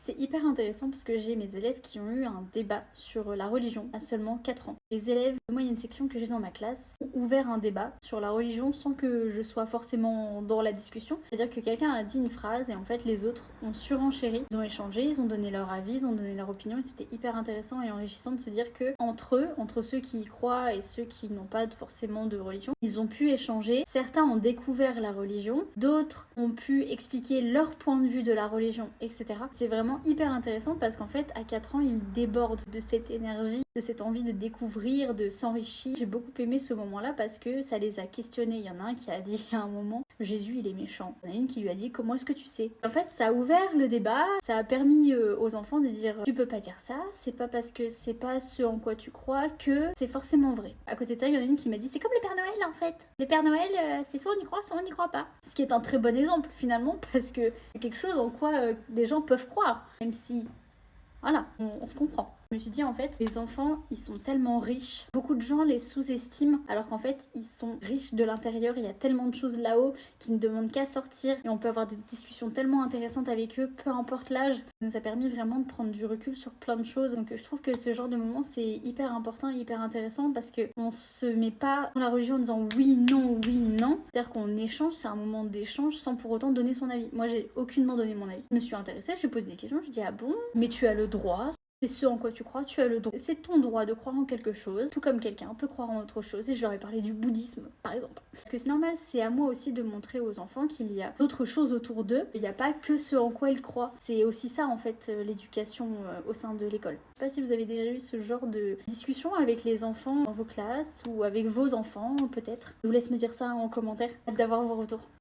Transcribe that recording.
C'est hyper intéressant parce que j'ai mes élèves qui ont eu un débat sur la religion à seulement 4 ans. Les élèves, moi il y a une section que j'ai dans ma classe, ont ouvert un débat sur la religion sans que je sois forcément dans la discussion. C'est-à-dire que quelqu'un a dit une phrase et en fait les autres ont surenchéri, ils ont échangé, ils ont donné leur avis, ils ont donné leur opinion et c'était hyper intéressant et enrichissant de se dire que entre eux, entre ceux qui y croient et ceux qui n'ont pas forcément de religion, ils ont pu échanger. Certains ont découvert la religion, d'autres ont pu expliquer leur point de vue de la religion, etc. C'est vraiment hyper intéressant parce qu'en fait, à 4 ans, ils débordent de cette énergie, de cette envie de découvrir, de s'enrichir. J'ai beaucoup aimé ce moment-là parce que ça les a questionnés. Il y en a un qui a dit à un moment, Jésus, il est méchant. Il y en a une qui lui a dit, comment est-ce que tu sais? En fait, ça a ouvert le débat, ça a permis aux enfants de dire, tu peux pas dire ça, c'est pas parce que c'est pas ce en quoi tu crois que c'est forcément vrai. À côté de ça, il y en a une qui m'a dit, c'est comme le Père Noël en fait. Le Père Noël, c'est soit on y croit, soit on n'y croit pas. Ce qui est un très bon exemple finalement parce que c'est quelque chose en quoi des gens peuvent croire, même si, voilà, on se comprend. Je me suis dit en fait, les enfants, ils sont tellement riches. Beaucoup de gens les sous-estiment alors qu'en fait, ils sont riches de l'intérieur. Il y a tellement de choses là-haut qui ne demandent qu'à sortir et on peut avoir des discussions tellement intéressantes avec eux, peu importe l'âge. Ça nous a permis vraiment de prendre du recul sur plein de choses. Donc je trouve que ce genre de moment, c'est hyper important et hyper intéressant parce qu'on se met pas dans la religion en disant oui, non, oui, non. C'est-à-dire qu'on échange, c'est un moment d'échange sans pour autant donner son avis. Moi, j'ai aucunement donné mon avis. Je me suis intéressée, j'ai posé des questions, je dis ah bon, mais tu as le droit. C'est ce en quoi tu crois, tu as le droit. C'est ton droit de croire en quelque chose, tout comme quelqu'un peut croire en autre chose. Et je leur ai parlé du bouddhisme, par exemple. Parce que c'est normal, c'est à moi aussi de montrer aux enfants qu'il y a d'autres choses autour d'eux. Il n'y a pas que ce en quoi ils croient. C'est aussi ça, en fait, l'éducation au sein de l'école. Je sais pas si vous avez déjà eu ce genre de discussion avec les enfants dans vos classes ou avec vos enfants, peut-être. Je vous laisse me dire ça en commentaire. Hâte d'avoir vos retours.